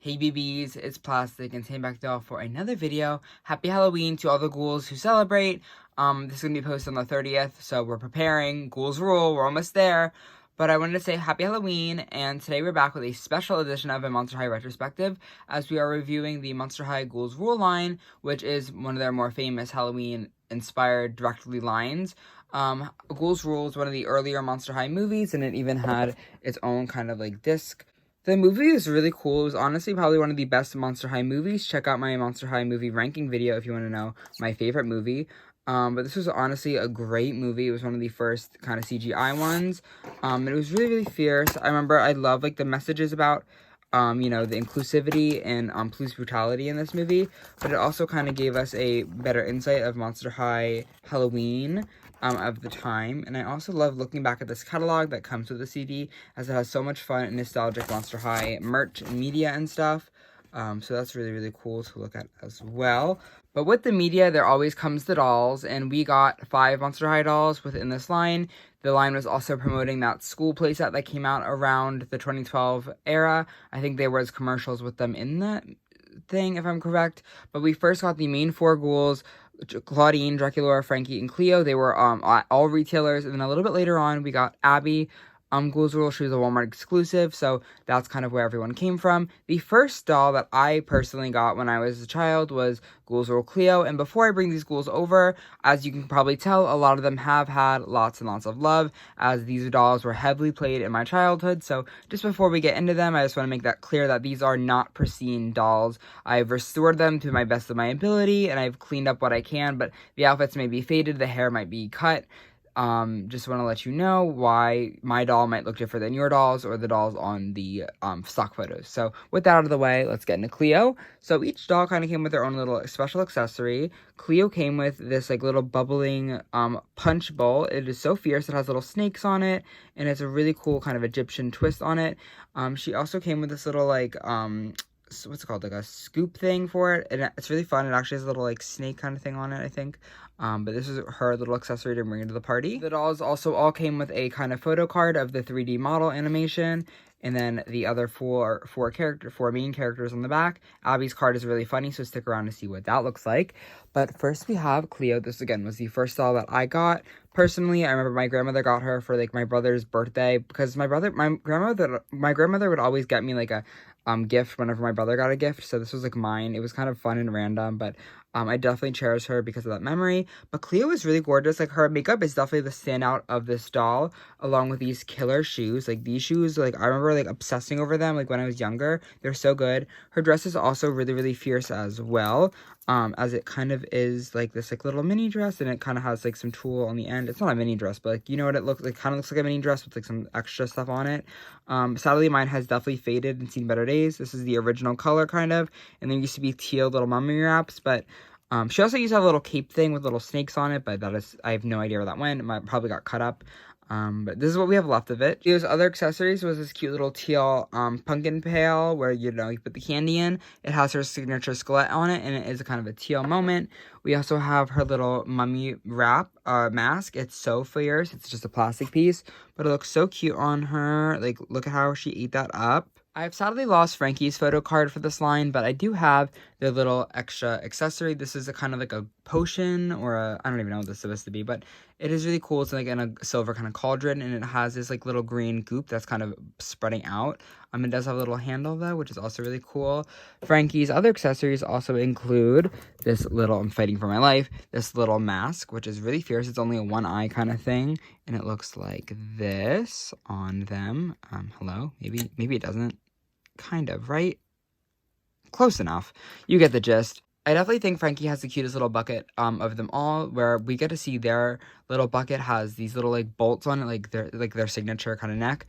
Hey BBs, it's Plastic and back to y'all for another video. Happy Halloween to all the ghouls who celebrate. This is going to be posted on the 30th, so we're preparing. Ghouls Rule, we're almost there. But I wanted to say Happy Halloween, and today we're back with a special edition of a Monster High Retrospective, as we are reviewing the Monster High Ghouls Rule line, which is one of their more famous Halloween-inspired directly lines. Ghouls Rule is one of the earlier Monster High movies, and it even had its own kind of like disc. The movie is really cool. It was honestly probably one of the best Monster High movies. Check out my Monster High movie ranking video if you want to know my favorite movie. But this was honestly a great movie. It was one of the first kind of CGI ones. It was really, really fierce. I remember I love like the messages about, you know, the inclusivity and police brutality in this movie. But it also kind of gave us a better insight of Monster High Halloween. Of the time, and I also love looking back at this catalog that comes with the CD, as it has so much fun and nostalgic Monster High merch and media and stuff. So that's really, really cool to look at as well. But with the media, there always comes the dolls, and we got 5 Monster High dolls within this line. The line was also promoting that school playset that came out around the 2012 era. I think there was commercials with them in that thing, if I'm correct. But we first got the main 4 ghouls, Clawdeen, Draculaura, Frankie, and Cleo. They were all retailers, and then a little bit later on, we got Abbey. Ghouls Rule, she was a Walmart exclusive, so that's kind of where everyone came from. The first doll that I personally got when I was a child was Ghouls Rule Cleo, and before I bring these ghouls over, as you can probably tell, a lot of them have had lots and lots of love, as these dolls were heavily played in my childhood. So just before we get into them, I just want to make that clear that these are not pristine dolls. I've restored them to my best of my ability, and I've cleaned up what I can, but the outfits may be faded, the hair might be cut. Just want to let you know why my doll might look different than your dolls or the dolls on the stock photos. So with that out of the way, let's get into Cleo. So each doll kind of came with their own little special accessory. Cleo came with this like little bubbling punch bowl. It is so fierce. It has little snakes on it, and it's a really cool kind of Egyptian twist on it. She also came with this little like what's it called, like a scoop thing for it, and it's really fun. It actually has a little like snake kind of thing on it, I think. But this is her little accessory to bring into the party. The dolls also all came with a kind of photo card of the 3D model animation, and then the other four main characters on the back. Abby's card is really funny, so stick around to see what that looks like. But first we have Cleo. This again was the first doll that I got. Personally, I remember my grandmother got her for like my brother's birthday, because my grandmother would always get me like a gift whenever my brother got a gift. So this was like mine. It was kind of fun and random, but I definitely cherish her because of that memory. But Cleo is really gorgeous. Like, her makeup is definitely the standout of this doll, along with these killer shoes. Like, these shoes, like, I remember, like, obsessing over them, like, when I was younger. They're so good. Her dress is also really, really fierce as well, as it kind of is, like, this, like, little mini dress, and it kind of has, like, some tulle on the end. It's not a mini dress, but, like, you know what it looks like? It kind of looks like a mini dress with, like, some extra stuff on it. Sadly, mine has definitely faded and seen better days. This is the original color, kind of, and there used to be teal little mummy wraps, but she also used to have a little cape thing with little snakes on it, but that is, I have no idea where that went. It probably got cut up. But this is what we have left of it. Cleo's other accessories was this cute little teal pumpkin pail where, you know, you put the candy in. It has her signature skeleton on it, and it is a kind of a teal moment. We also have her little mummy wrap mask. It's so fierce. It's just a plastic piece, but it looks so cute on her. Like, look at how she ate that up. I've sadly lost Frankie's photo card for this line, but I do have their little extra accessory. This is a kind of like a potion, or I don't even know what this is supposed to be, but it is really cool. It's like in a silver kind of cauldron, and it has this like little green goop that's kind of spreading out. It does have a little handle though, which is also really cool. Frankie's other accessories also include this little, I'm fighting for my life, this little mask, which is really fierce. It's only a one eye kind of thing, and it looks like this on them. Hello? Maybe it doesn't. Kind of, right? Close enough. You get the gist. I definitely think Frankie has the cutest little bucket of them all, where we get to see their little bucket has these little like bolts on it, like their signature kind of neck.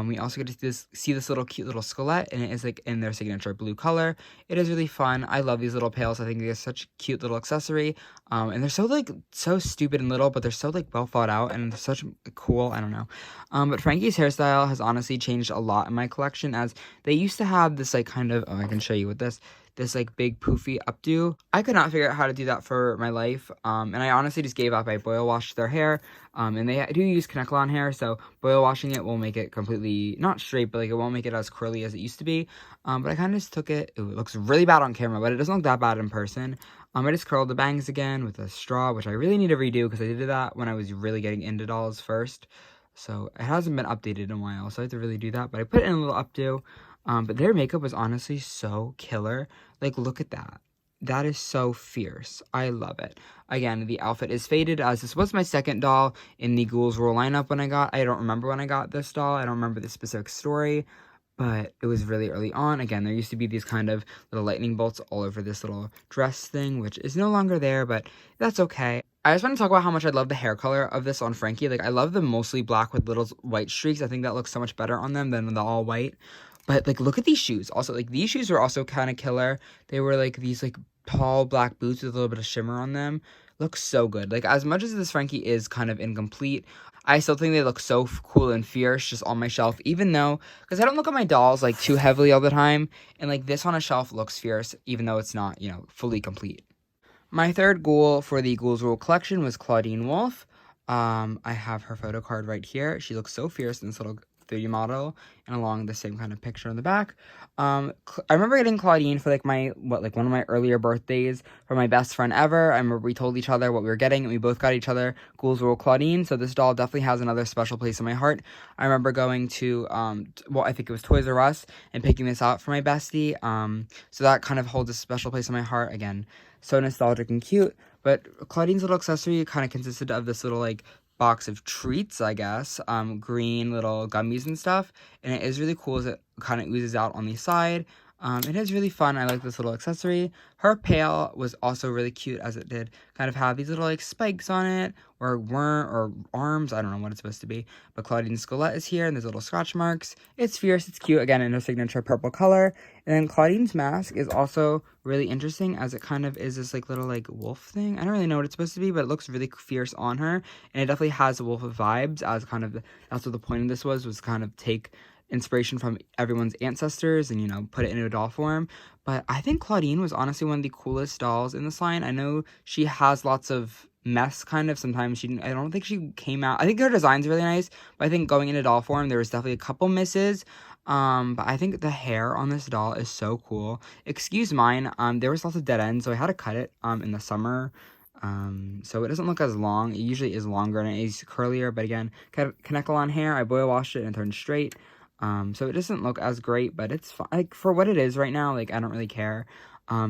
We also get to see this little cute little skeleton, and it is like in their signature blue color. It is really fun. I love these little pails. I think they're such a cute little accessory. And they're so stupid and little, but they're so like well thought out, and they're such cool. I don't know. But Frankie's hairstyle has honestly changed a lot in my collection, as they used to have this like kind of, I can show you with this like big poofy updo. I could not figure out how to do that for my life, and I honestly just gave up. I boil washed their hair, and they do use Kanekalon hair, so boil washing it will make it completely completely, not straight, but like it won't make it as curly as it used to be. But I kind of just took it. Ooh, it looks really bad on camera, but it doesn't look that bad in person. I just curled the bangs again with a straw, which I really need to redo because I did that when I was really getting into dolls first. So it hasn't been updated in a while, so I have to really do that. But I put in a little updo. But their makeup was honestly so killer. Like, look at that. That is so fierce. I love it. Again, the outfit is faded, as this was my second doll in the Ghouls Rule lineup I don't remember when I got this doll. I don't remember the specific story, but it was really early on. Again, there used to be these kind of little lightning bolts all over this little dress thing, which is no longer there, but that's okay. I just want to talk about how much I love the hair color of this on Frankie. Like, I love the mostly black with little white streaks. I think that looks so much better on them than the all white. But, like, look at these shoes. Also, like, these shoes were also kind of killer. They were, like, these, like, tall black boots with a little bit of shimmer on them. Looks so good. Like, as much as this Frankie is kind of incomplete, I still think they look so cool and fierce just on my shelf, even though, because I don't look at my dolls, like, too heavily all the time. And, like, this on a shelf looks fierce, even though it's not, you know, fully complete. My third ghoul for the Ghouls Rule collection was Clawdeen Wolf. I have her photo card right here. She looks so fierce in this little 3D model and along the same kind of picture on the back. I remember getting Clawdeen for like one of my earlier birthdays from my best friend ever. I remember we told each other what we were getting and we both got each other Ghouls Rule Clawdeen. So this doll definitely has another special place in my heart. I remember going to I think it was Toys R Us and picking this out for my bestie. So that kind of holds a special place in my heart. Again, so nostalgic and cute. But Clawdeen's little accessory kind of consisted of this little like box of treats, I guess, green little gummies and stuff, and it is really cool as it kind of oozes out on the side. It is really fun. I like this little accessory. Her pail was also really cute, as it did kind of have these little like spikes on it, or arms. I don't know what it's supposed to be. But Clawdeen's squelette is here, and there's little scratch marks. It's fierce. It's cute. Again, in her signature purple color. And then Clawdeen's mask is also really interesting, as it kind of is this like little like wolf thing. I don't really know what it's supposed to be, but it looks really fierce on her, and it definitely has wolf vibes. As kind of that's what the point of this was kind of take inspiration from everyone's ancestors and, you know, put it into a doll form. But I think Clawdeen was honestly one of the coolest dolls in this line. I know she has lots of mess kind of sometimes. I don't think she came out, I think her design's really nice, but I think going into doll form there was definitely a couple misses. But I think the hair on this doll is so cool. Excuse mine, there was lots of dead ends, so I had to cut it in the summer. So it doesn't look as long. It usually is longer and it is curlier, but again, Kanekalon hair, I boil washed it and turned straight. So it doesn't look as great, but it's fine. Like, for what it is right now, like, I don't really care.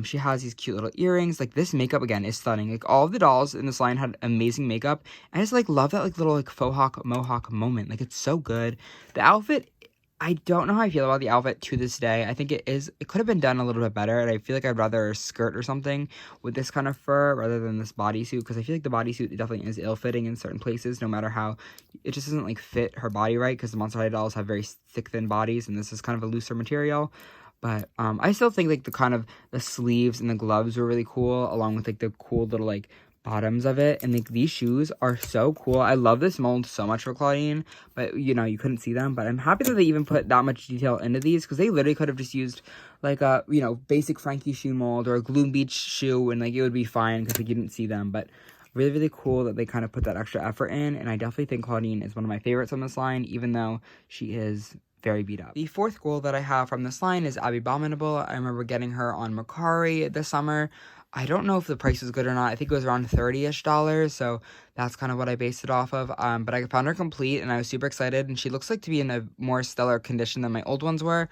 She has these cute little earrings. Like, this makeup, again, is stunning. Like, all of the dolls in this line had amazing makeup. I just, like, love that, like, little, like, faux hawk, mohawk moment. Like, it's so good. The outfit, I don't know how I feel about the outfit to this day. I think it could have been done a little bit better, and I feel like I'd rather a skirt or something with this kind of fur rather than this bodysuit, because I feel like the bodysuit definitely is ill-fitting in certain places, no matter how, it just doesn't, like, fit her body right, because the Monster High dolls have very thick, thin bodies, and this is kind of a looser material. But I still think, like, the sleeves and the gloves were really cool, along with, like, the cool little, like, bottoms of it. And, like, these shoes are so cool. I love this mold so much for Clawdeen, but, you know, you couldn't see them. But I'm happy that they even put that much detail into these, because they literally could have just used, like, a, you know, basic Frankie shoe mold or a Gloom Beach shoe, and, like, it would be fine, because, like, you didn't see them. But really, really cool that they kind of put that extra effort in, and I definitely think Clawdeen is one of my favorites on this line, even though she is very beat up. The fourth ghoul that I have from this line is Abbey Bominable. I remember getting her on Mercari this summer. I don't know if the price was good or not. I think it was around $30-ish, so that's kind of what I based it off of. But I found her complete, and I was super excited, and she looks like to be in a more stellar condition than my old ones were.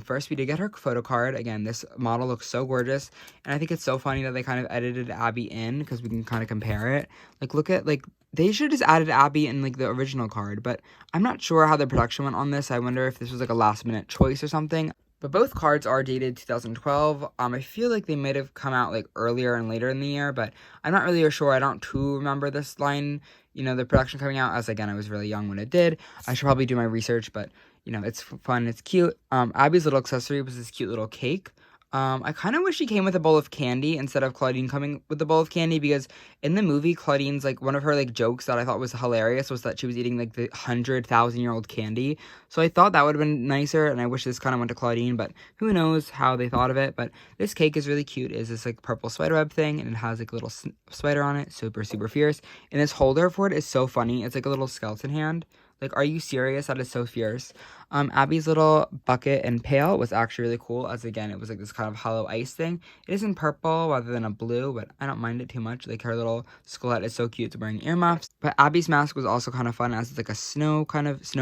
First, we did get her photo card. Again, this model looks so gorgeous, and I think it's so funny that they kind of edited Abby in, because we can kind of compare it. Like, look at, like, they should have just added Abby in, like, the original card, but I'm not sure how the production went on this. I wonder if this was, like, a last-minute choice or something. But both cards are dated 2012. I feel like they might have come out, like, earlier and later in the year, but I'm not really sure. I don't too remember this line, you know, the production coming out, as, again, I was really young when it did. I should probably do my research, but, you know, it's fun, it's cute. Abby's little accessory was this cute little cake. I kind of wish she came with a bowl of candy instead of Clawdeen coming with a bowl of candy, because in the movie, Clawdeen's, like, one of her, like, jokes that I thought was hilarious was that she was eating, like, the 100,000-year-old candy. So I thought that would have been nicer, and I wish this kind of went to Clawdeen, but who knows how they thought of it. But this cake is really cute. It's this, like, purple spiderweb thing, and it has, like, a little spider on it. Super, super fierce. And this holder for it is so funny. It's like a little skeleton hand. Like, are you serious? That is so fierce. Abby's little bucket and pail was actually really cool, as again, it was like this kind of hollow ice thing. It is in purple rather than a blue, but I don't mind it too much. Like, her little skelet is so cute. It's wearing earmuffs. But Abby's mask was also kind of fun, as it's like a snow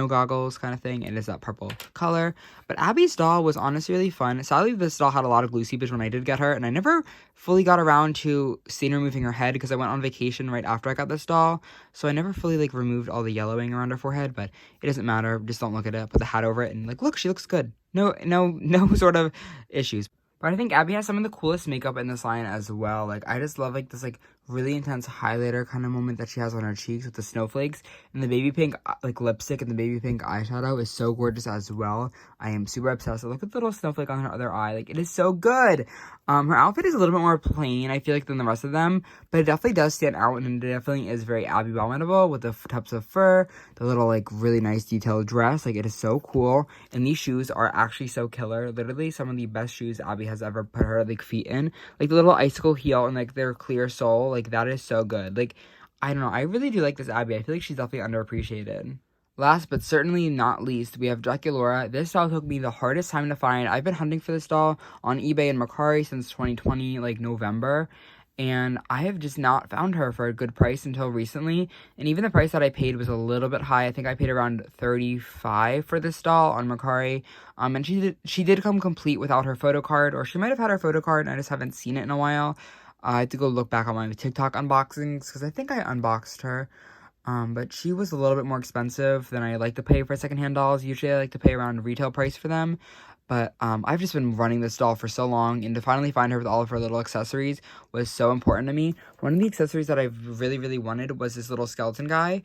goggles kind of thing. It is that purple color. But Abby's doll was honestly really fun. Sadly, this doll had a lot of glue seepage when I did get her, and I never fully got around to seeing removing her head because I went on vacation right after I got this doll. So I never fully like removed all the yellowing around her forehead, but it doesn't matter. Just don't look at it. Put the hat over it and like, look, she looks good. No sort of issues. But I think Abby has some of the coolest makeup in this line as well. Like, I just love, like, this, like, really intense highlighter kind of moment that she has on her cheeks with the snowflakes. And the baby pink, like, lipstick and the baby pink eyeshadow is so gorgeous as well. I am super obsessed. Look at the little snowflake on her other eye. Like, it is so good. Her outfit is a little bit more plain, I feel like, than the rest of them. But it definitely does stand out, and it definitely is very Abbey Bominable with the tufts of fur, the little, like, really nice detailed dress. Like, it is so cool. And these shoes are actually so killer. Literally some of the best shoes Abby has ever put her, like, feet in. Like, the little icicle heel and, like, their clear sole. Like, that is so good. Like, I don't know. I really do like this Abby. I feel like she's definitely underappreciated. Last but certainly not least, we have Draculaura. This doll took me the hardest time to find. I've been hunting for this doll on eBay and Mercari since 2020, like, November. And I have just not found her for a good price until recently. And even the price that I paid was a little bit high. I think I paid around $35 for this doll on Mercari. And she did come complete without her photo card. Or she might have had her photo card and I just haven't seen it in a while. I had to go look back on my TikTok unboxings because I think I unboxed her. But she was a little bit more expensive than I like to pay for secondhand dolls. Usually I like to pay around retail price for them. But I've just been running this doll for so long, and to finally find her with all of her little accessories was so important to me. One of the accessories that I really, really wanted was this little skeleton guy.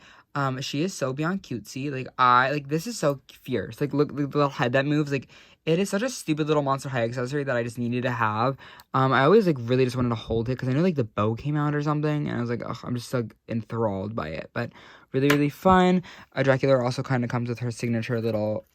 She is so beyond cutesy. Like, this is so fierce. Like, look, the little head that moves. Like, it is such a stupid little Monster High accessory that I just needed to have. I always, like, really just wanted to hold it because I know, like, the bow came out or something, and I was like, ugh, I'm just, like, enthralled by it. But really, really fun. Draculaura also kind of comes with her signature little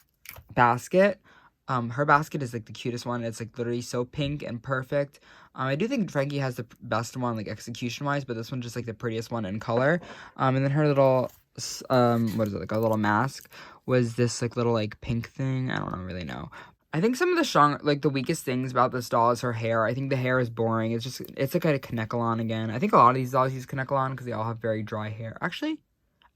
basket. Her basket is, like, the cutest one. It's, like, literally so pink and perfect. I do think Frankie has the best one, like, execution-wise, but this one's just, like, the prettiest one in color. And then her little, what is it, like, a little mask was this, like, little, like, pink thing. I don't really know. I think some of the weakest things about this doll is her hair. I think the hair is boring. It's like a Kanekalon again. I think a lot of these dolls use Kanekalon because they all have very dry hair. Actually,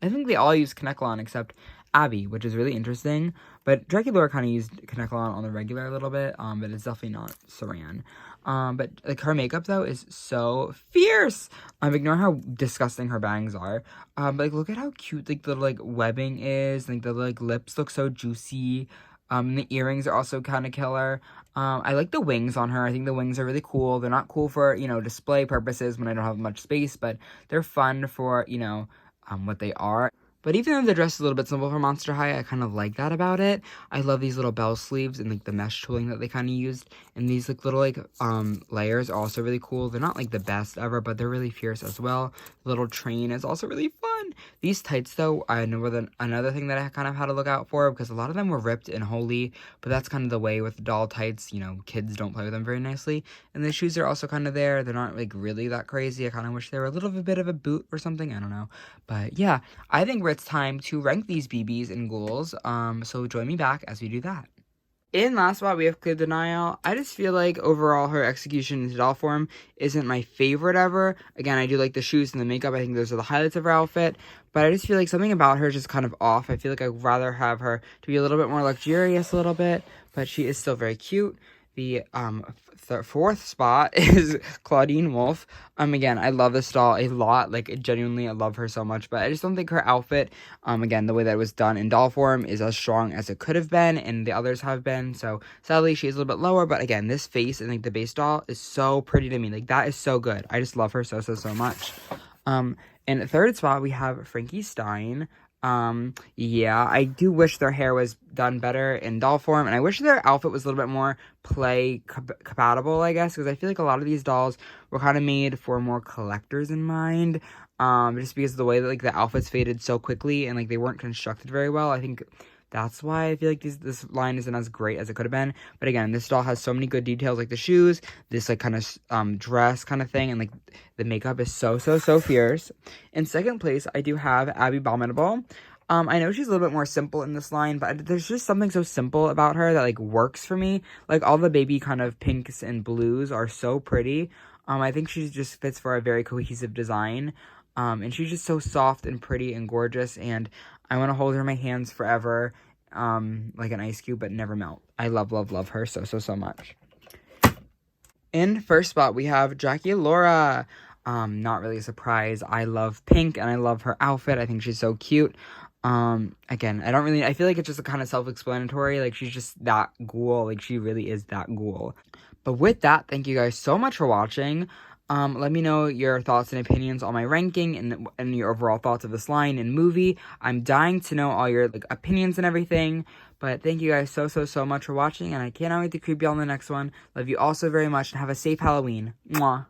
I think they all use Kanekalon except Abby, which is really interesting. But Draculaura kind of used Kanekalon on the regular a little bit, but it's definitely not Saran. But, like, her makeup, though, is so fierce. Ignore how disgusting her bangs are. But, like, look at how cute, like, the, like, webbing is. Like, the, like, lips look so juicy. And the earrings are also kind of killer. I like the wings on her. I think the wings are really cool. They're not cool for, you know, display purposes when I don't have much space, but they're fun for, you know, what they are. But even though the dress is a little bit simple for Monster High, I kind of like that about it. I love these little bell sleeves and, like, the mesh tooling that they kind of used. And these, like, little, like, layers are also really cool. They're not, like, the best ever, but they're really fierce as well. The little train is also really fun. These tights, though, I know were another thing that I kind of had to look out for because a lot of them were ripped and holy. But that's kind of the way with doll tights. You know, kids don't play with them very nicely. And the shoes are also kind of there. They're not, like, really that crazy. I kind of wish they were a little bit of a boot or something. I don't know. But, yeah, I think it's time to rank these BBs and ghouls, so join me back as we do that. In last spot, we have Cleo de Nile. I just feel like overall her execution in doll form isn't my favorite ever. Again, I do like the shoes and the makeup. I think those are the highlights of her outfit. But I just feel like something about her is just kind of off. I feel like I'd rather have her to be a little bit more luxurious a little bit. But she is still very cute. The fourth spot is Clawdeen Wolf. Again, I love this doll a lot. Like, genuinely, I love her so much. But I just don't think her outfit, again, the way that it was done in doll form is as strong as it could have been. And the others have been. So, sadly, she's a little bit lower. But, again, this face and, like, the base doll is so pretty to me. Like, that is so good. I just love her so much. In the third spot, we have Frankie Stein. Yeah, I do wish their hair was done better in doll form, and I wish their outfit was a little bit more play compatible, I guess, because I feel like a lot of these dolls were kind of made for more collectors in mind, just because of the way that, like, the outfits faded so quickly, and, like, they weren't constructed very well. I think that's why I feel like this line isn't as great as it could have been. But again, this doll has so many good details, like the shoes, this, like, kind of dress kind of thing, and, like, the makeup is so fierce. In second place, I do have Abbey Bominable. I know she's a little bit more simple in this line, but there's just something so simple about her that, like, works for me. Like, all the baby kind of pinks and blues are so pretty. I think she just fits for a very cohesive design. And she's just so soft and pretty and gorgeous, and I want to hold her in my hands forever, like an ice cube, but never melt. I love, love, love her so much. In first spot, we have Draculaura. Not really a surprise. I love pink, and I love her outfit. I think she's so cute. Again, I feel like it's just kind of self-explanatory. Like, she's just that ghoul. Like, she really is that ghoul. But with that, thank you guys so much for watching. Let me know your thoughts and opinions on my ranking and your overall thoughts of this line and movie. I'm dying to know all your, like, opinions and everything. But thank you guys so much for watching, and I cannot wait to creep you all in the next one. Love you all so very much, and have a safe Halloween. Mwah.